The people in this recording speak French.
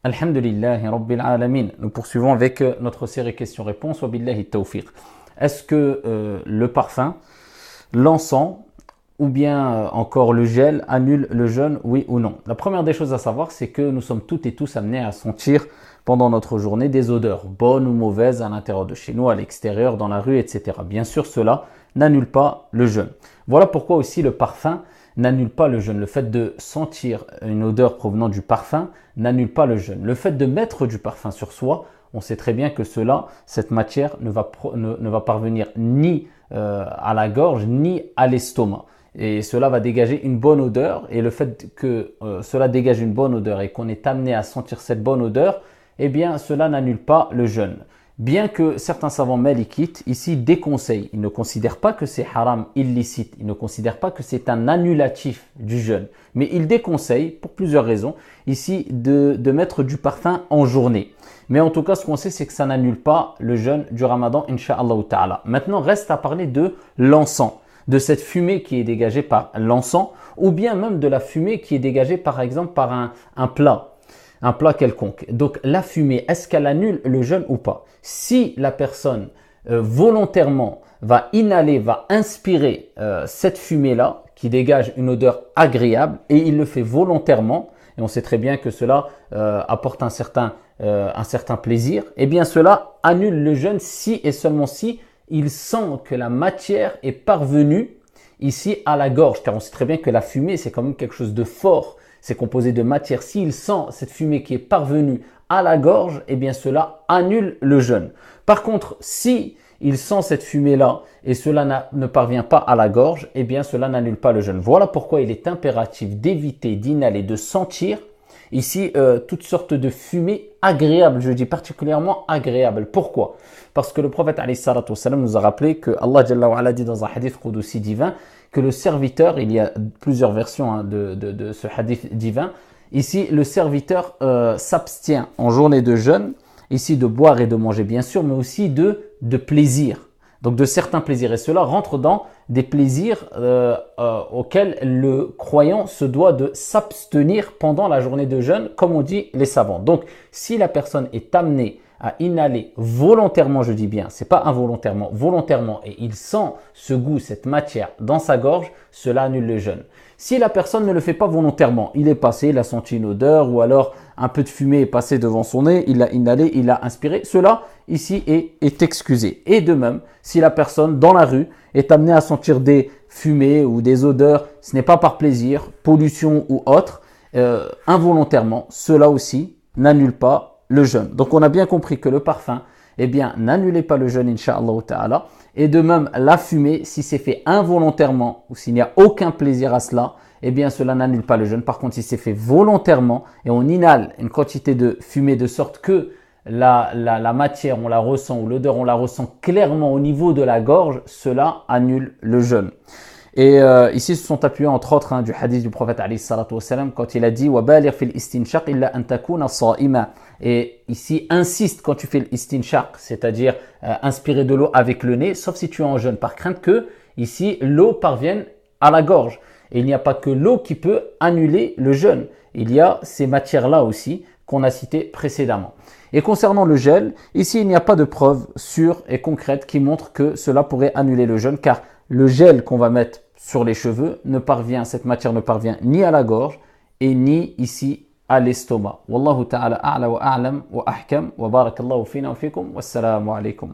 Alhamdulillahi Rabbil Alamin. Nous poursuivons avec notre série questions-réponses. Wa billahi tawfiq. Est-ce que le parfum, l'encens ou bien encore le gel annule le jeûne, oui ou non? La première des choses à savoir, c'est que nous sommes toutes et tous amenés à sentir pendant notre journée des odeurs, bonnes ou mauvaises, à l'intérieur de chez nous, à l'extérieur, dans la rue, etc. Bien sûr, cela n'annule pas le jeûne. Voilà pourquoi aussi le parfum n'annule pas le jeûne. Le fait de sentir une odeur provenant du parfum n'annule pas le jeûne. Le fait de mettre du parfum sur soi, on sait très bien que cette matière ne va parvenir ni à la gorge ni à l'estomac. Et cela va dégager une bonne odeur. Et le fait que cela dégage une bonne odeur et qu'on est amené à sentir cette bonne odeur, eh bien cela n'annule pas le jeûne. Bien que certains savants malikites ici déconseillent, ils ne considèrent pas que c'est haram illicite, ils ne considèrent pas que c'est un annulatif du jeûne, mais ils déconseillent, pour plusieurs raisons, ici de mettre du parfum en journée. Mais en tout cas, ce qu'on sait, c'est que ça n'annule pas le jeûne du Ramadan, incha'Allah ta'ala. Maintenant, reste à parler de l'encens, de cette fumée qui est dégagée par l'encens, ou bien même de la fumée qui est dégagée par exemple par un plat quelconque. Donc la fumée, est-ce qu'elle annule le jeûne ou pas? Si la personne volontairement va inhaler, va inspirer cette fumée-là, qui dégage une odeur agréable, et il le fait volontairement, et on sait très bien que cela apporte un certain plaisir, eh bien cela annule le jeûne si et seulement si il sent que la matière est parvenue ici à la gorge, car on sait très bien que la fumée, c'est quand même quelque chose de fort. C'est composé de matière. S'il sent cette fumée qui est parvenue à la gorge, eh bien cela annule le jeûne. Par contre, si il sent cette fumée-là et cela ne parvient pas à la gorge, eh bien cela n'annule pas le jeûne. Voilà pourquoi il est impératif d'éviter d'inhaler, de sentir ici toutes sortes de fumées agréables. Je dis particulièrement agréables. Pourquoi? Parce que le prophète alayhi salatu wassalam nous a rappelé que Allah Jalla wa ala dit dans un hadith qudsi divin que le serviteur, il y a plusieurs versions de ce hadith divin, ici le serviteur s'abstient en journée de jeûne, ici de boire et de manger bien sûr, mais aussi de plaisir, donc de certains plaisirs. Et cela rentre dans des plaisirs auxquels le croyant se doit de s'abstenir pendant la journée de jeûne, comme on dit les savants. Donc si la personne est amenée à inhaler volontairement, je dis bien, c'est pas involontairement, volontairement, et il sent ce goût, cette matière dans sa gorge, cela annule le jeûne. Si la personne ne le fait pas volontairement, il est passé, il a senti une odeur, ou alors un peu de fumée est passé devant son nez, il a inhalé, il a inspiré, cela ici est excusé. Et de même, si la personne dans la rue est amenée à sentir des fumées ou des odeurs, ce n'est pas par plaisir, pollution ou autre, involontairement, cela aussi n'annule pas le jeûne. Donc on a bien compris que le parfum, eh bien, n'annulez pas le jeûne, incha'Allah ta'ala. Et de même, la fumée, si c'est fait involontairement ou s'il n'y a aucun plaisir à cela, eh bien, cela n'annule pas le jeûne. Par contre, si c'est fait volontairement et on inhale une quantité de fumée de sorte que la matière, on la ressent, ou l'odeur, on la ressent clairement au niveau de la gorge, cela annule le jeûne. Et ici, se sont appuyés entre autres du hadith du prophète alayhi salatu wassalam quand il a dit وَبَالِغْ فِي الْإِسْتِنْشَاقِ إِلَّا أَن تَكُونَ صَائِمًا. Et ici, insiste quand tu fais l'istinshaq, c'est-à-dire inspirer de l'eau avec le nez, sauf si tu es en jeûne, par crainte que ici l'eau parvienne à la gorge. Et il n'y a pas que l'eau qui peut annuler le jeûne. Il y a ces matières-là aussi qu'on a citées précédemment. Et concernant le gel, ici il n'y a pas de preuve sûre et concrète qui montre que cela pourrait annuler le jeûne, car le gel qu'on va mettre sur les cheveux cette matière ne parvient ni à la gorge et ni ici à l'estomac. Wallahu ta'ala a'la wa a'lam wa ahkam wa barakallahu fina wa fikum wassalamu alaykum.